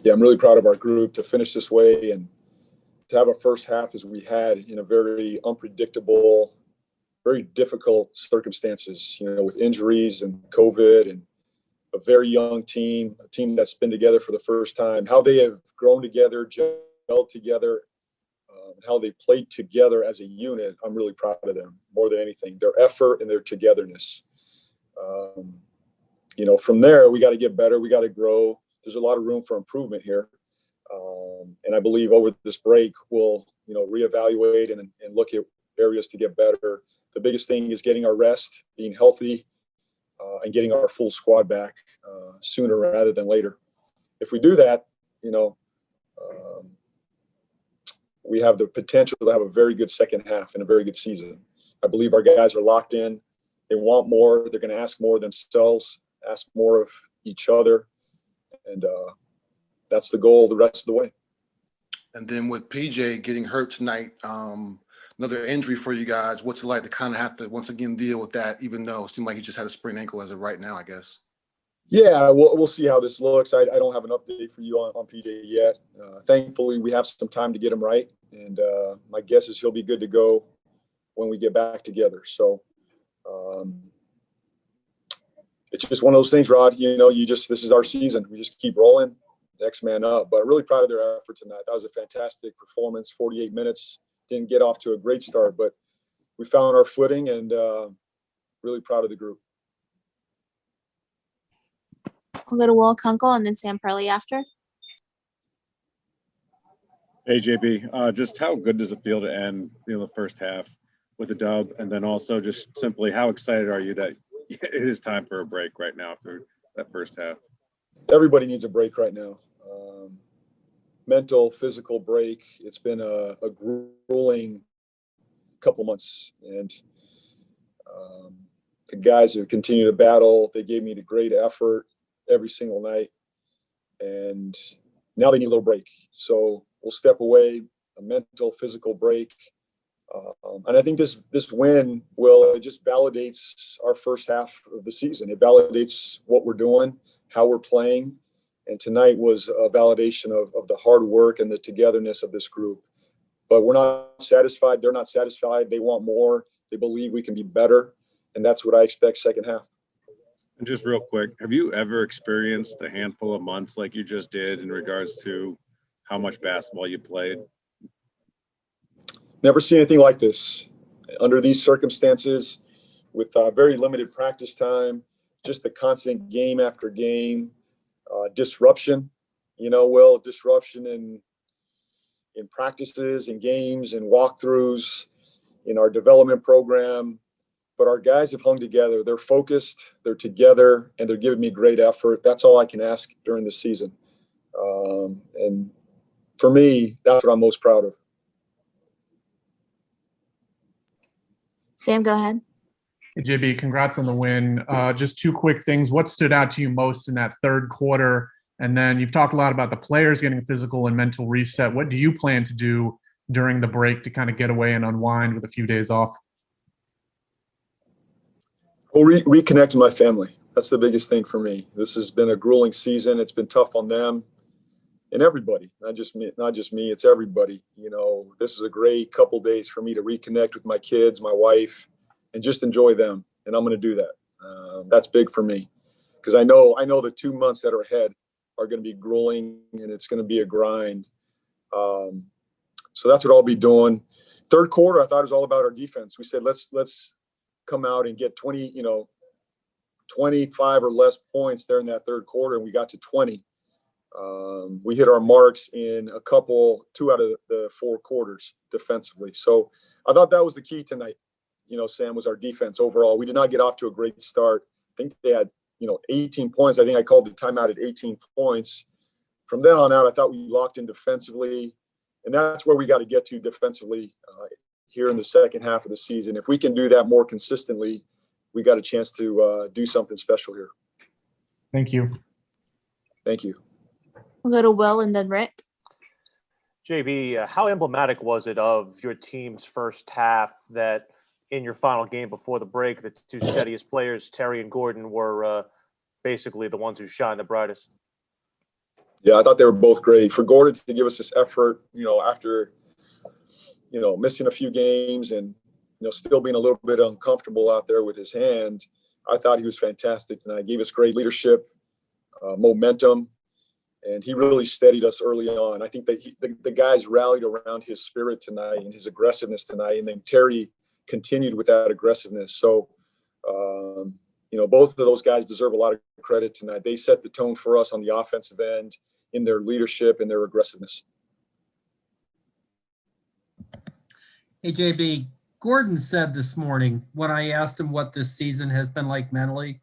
Yeah, I'm really proud of our group to finish this way and to have a first half as we had in a very unpredictable, very difficult circumstances, with injuries and COVID and a very young team, a team that's been together for the first time, how they have grown together, gelled together, how they played together as a unit. I'm really proud of them more than anything, their effort and their togetherness. From there, we got to get better. We got to grow. There's a lot of room for improvement here. And I believe over this break, we'll, reevaluate and look at areas to get better. The biggest thing is getting our rest, being healthy, and getting our full squad back sooner rather than later. If we do that, we have the potential to have a very good second half and a very good season. I believe our guys are locked in. They want more. They're going to ask more of themselves, ask more of each other. And that's the goal the rest of the way. And then with PJ getting hurt tonight, another injury for you guys, what's it like to kind of have to once again deal with that, even though it seemed like he just had a sprained ankle as of right now, I guess? Yeah, we'll see how this looks. I don't have an update for you on PJ yet. Thankfully, we have some time to get him right. And my guess is he'll be good to go when we get back together. So it's just one of those things, Rod. This is our season. We just keep rolling, next man up. But I'm really proud of their effort tonight. That was a fantastic performance, 48 minutes. Didn't get off to a great start, but we found our footing and really proud of the group. We'll go to Will Kunkel and then Sam Perley after. Hey, JB, just how good does it feel to end the first half with a dub? And then also just simply how excited are you that it is time for a break right now after that first half? Everybody needs a break right now. Mental, physical break. It's been a grueling couple months. And the guys have continued to battle. They gave me the great effort every single night. And now they need a little break. So we'll step away, a mental, physical break. And I think this win it just validates our first half of the season. It validates what we're doing, how we're playing. And tonight was a validation of the hard work and the togetherness of this group. But we're not satisfied. They're not satisfied. They want more. They believe we can be better. And that's what I expect second half. And just real quick, have you ever experienced a handful of months like you just did in regards to how much basketball you played? Never seen anything like this. Under these circumstances, with very limited practice time, just the constant game after game, disruption, disruption in practices and games and walkthroughs in our development program. But our guys have hung together. They're focused, they're together, and they're giving me great effort. That's all I can ask during the season. And for me, that's what I'm most proud of. Sam, go ahead. Hey, JB, congrats on the win. Just two quick things. What stood out to you most in that third quarter? And then you've talked a lot about the players getting physical and mental reset. What do you plan to do during the break to kind of get away and unwind with a few days off? Well, reconnect with my family. That's the biggest thing for me. This has been a grueling season. It's been tough on them and everybody, not just me. It's everybody. This is a great couple days for me to reconnect with my kids, my wife, and just enjoy them. And I'm going to do that. That's big for me because I know the 2 months that are ahead are going to be grueling and it's going to be a grind. So that's what I'll be doing. Third quarter, I thought it was all about our defense. We said, let's come out and get 25 or less points there in that third quarter. And we got to 20. We hit our marks in 2 out of the 4 quarters defensively. So I thought that was the key tonight. Sam, was our defense overall. We did not get off to a great start. I think they had, 18 points. I think I called the timeout at 18 points. From then on out, I thought we locked in defensively. And that's where we got to get to defensively here in the second half of the season. If we can do that more consistently, we got a chance to do something special here. Thank you. Thank you. We'll go to Will and then Rick. JB, how emblematic was it of your team's first half that in your final game before the break, the two steadiest players, Terry and Gordon, were basically the ones who shine the brightest? Yeah, I thought they were both great. For Gordon to give us this effort, after, missing a few games and, still being a little bit uncomfortable out there with his hand, I thought he was fantastic tonight. Gave us great leadership, momentum, and he really steadied us early on. I think that the guys rallied around his spirit tonight and his aggressiveness tonight, and then Terry continued with that aggressiveness. So, both of those guys deserve a lot of credit tonight. They set the tone for us on the offensive end in their leadership and their aggressiveness. Hey, JB, Gordon said this morning when I asked him what this season has been like mentally,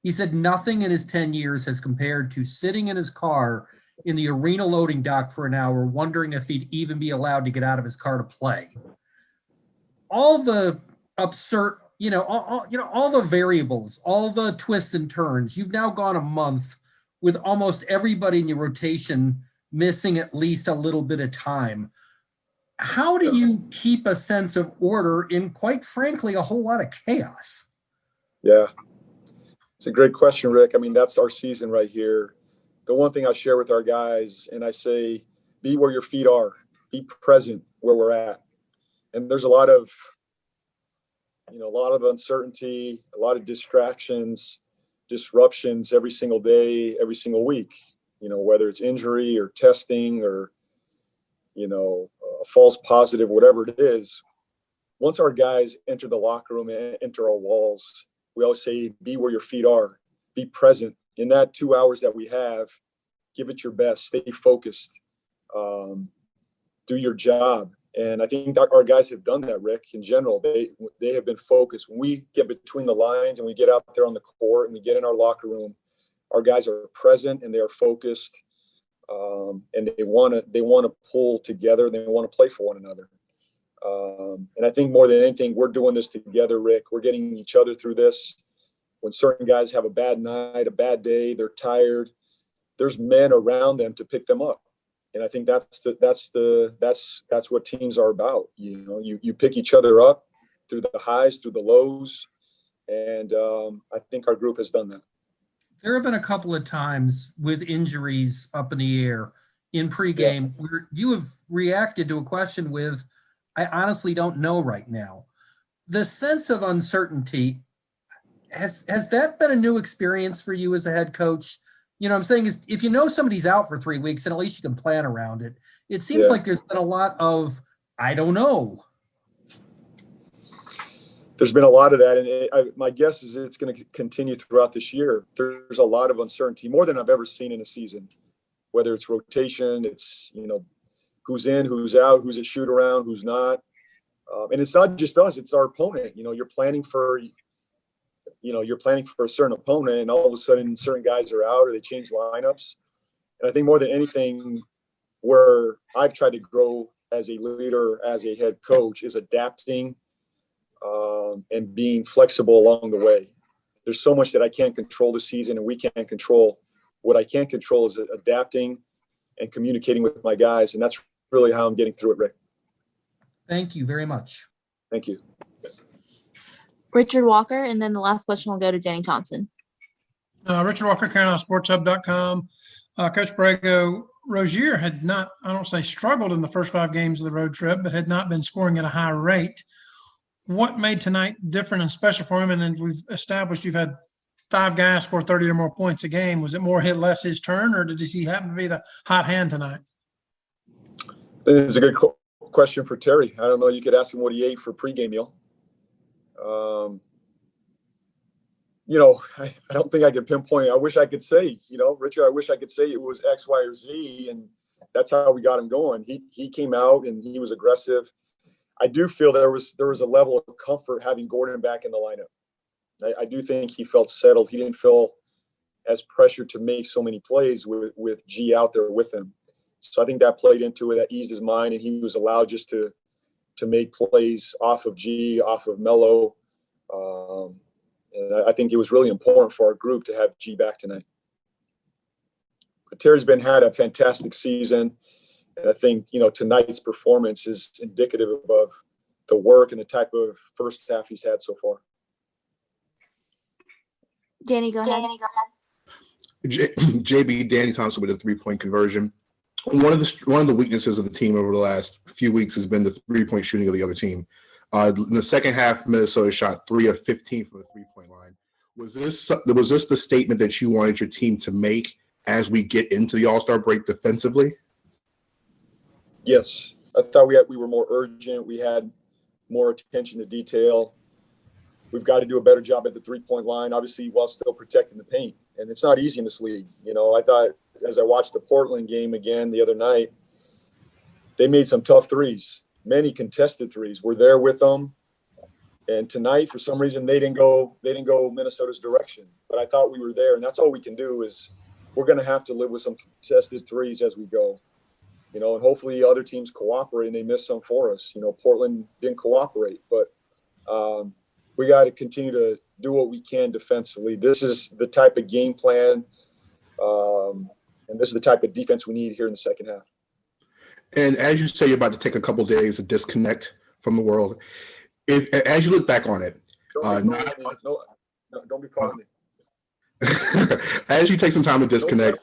he said nothing in his 10 years has compared to sitting in his car in the arena loading dock for an hour, wondering if he'd even be allowed to get out of his car to play. All the absurd, all the variables, all the twists and turns. You've now gone a month with almost everybody in your rotation missing at least a little bit of time. How do you keep a sense of order in, quite frankly, a whole lot of chaos? Yeah, it's a great question, Rick. I mean, that's our season right here. The one thing I share with our guys, and I say, be where your feet are, be present where we're at. And there's a lot of uncertainty, a lot of distractions, disruptions every single day, every single week, whether it's injury or testing or, a false positive, whatever it is. Once our guys enter the locker room and enter our walls, we always say, be where your feet are, be present. In that 2 hours that we have, give it your best, stay focused, do your job. And I think that our guys have done that, Rick. In general, they have been focused. When we get between the lines and we get out there on the court and we get in our locker room, our guys are present and they are focused, and they want to pull together. They want to play for one another. And I think more than anything, we're doing this together, Rick. We're getting each other through this. When certain guys have a bad night, a bad day, they're tired, there's men around them to pick them up. And I think that's what teams are about. You pick each other up through the highs, through the lows. And I think our group has done that. There have been a couple of times with injuries up in the air in pregame where you have reacted to a question with, I honestly don't know right now. The sense of uncertainty, has that been a new experience for you as a head coach? What I'm saying is, if you know somebody's out for 3 weeks, then at least you can plan around it. It seems like there's been a lot of, I don't know. There's been a lot of that. And my guess is it's going to continue throughout this year. There's a lot of uncertainty, more than I've ever seen in a season, whether it's rotation, it's, who's in, who's out, who's at shoot around, who's not. And it's not just us, it's our opponent. You're planning for a certain opponent, and all of a sudden certain guys are out or they change lineups. And I think more than anything, where I've tried to grow as a leader, as a head coach, is adapting and being flexible along the way. There's so much that I can't control this season and we can't control. What I can control is adapting and communicating with my guys. And that's really how I'm getting through it, Rick. Thank you very much. Thank you. Richard Walker, and then the last question will go to Danny Thompson. Richard Walker, CarolinaSportsHub.com. Coach Borrego, Rozier had not, I don't say struggled in the first 5 games of the road trip, but had not been scoring at a high rate. What made tonight different and special for him? And then we've established you've had 5 guys score 30 or more points a game. Was it more hit less his turn, or did he happen to be the hot hand tonight? It's a good question for Terry. I don't know. You could ask him what he ate for pregame meal. I don't think I could pinpoint. I wish I could say, Richard, I wish I could say it was X, Y, or Z, and that's how we got him going. He came out and he was aggressive. I do feel there was a level of comfort having Gordon back in the lineup. I do think he felt settled. He didn't feel as pressured to make so many plays with G out there with him. So I think that played into it. That eased his mind, and he was allowed just to make plays off of G, off of Melo. And I think it was really important for our group to have G back tonight. But Terry's had a fantastic season. And I think, tonight's performance is indicative of the work and the type of first half he's had so far. Danny, go ahead. JB, Danny Thompson with a 3-point conversion. One of the weaknesses of the team over the last few weeks has been the 3-point shooting of the other team. In the second half, Minnesota shot 3 of 15 from the 3-point line. Was this the statement that you wanted your team to make as we get into the All-Star break defensively? Yes, I thought we were more urgent. We had more attention to detail. We've got to do a better job at the 3-point line, obviously, while still protecting the paint. And it's not easy in this league. You know, I thought as I watched the Portland game again the other night, they made some tough threes, many contested threes. We're there with them. And tonight, for some reason, they didn't go Minnesota's direction. But I thought we were there, and that's all we can do is we're going to have to live with some contested threes as we go. You know, and hopefully other teams cooperate and they miss some for us. You know, Portland didn't cooperate, but we got to continue to do what we can defensively. This is the type of game plan, and this is the type of defense we need here in the second half. And as you say, you're about to take a couple of days to disconnect from the world. As you look back on it, Don't be calling me. As you take some time to disconnect.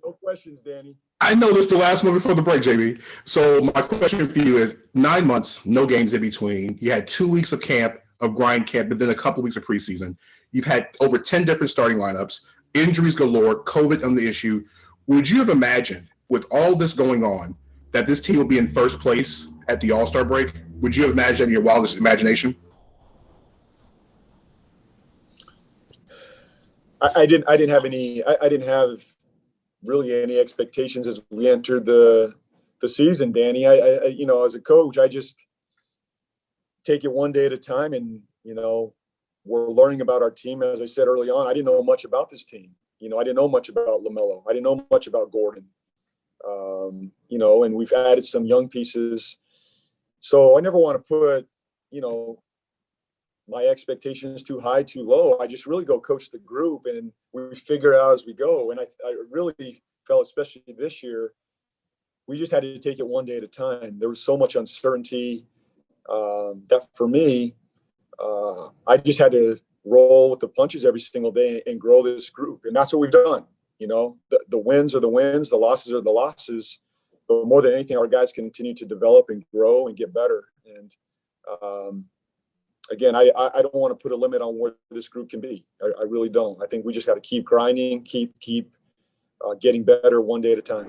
No questions, Danny. I know this is the last one before the break, JB. So my question for you is 9 months, no games in between. You had 2 weeks of grind camp, but then a couple weeks of preseason. You've had over 10 different starting lineups, injuries galore, COVID on the issue. Would you have imagined, with all this going on, that this team would be in first place at the All-Star break? Would you have imagined in your wildest imagination? I didn't have really any expectations as we entered the season, Danny. I you know, as a coach, I just take it one day at a time, and you know, we're learning about our team. As I said early on, I didn't know much about this team. You know, I didn't know much about LaMelo. I didn't know much about Gordon. You know, and we've added some young pieces. So I never want to put, you know, my expectations too high, too low. I just really go coach the group, and we figure it out as we go. And I really felt, especially this year, we just had to take it one day at a time. There was so much uncertainty that for me, I just had to roll with the punches every single day and grow this group. And that's what we've done. You know, the wins are the wins, the losses are the losses. But more than anything, our guys continue to develop and grow and get better. And again, I don't want to put a limit on where this group can be. I really don't. I think we just got to keep grinding, keep getting better one day at a time.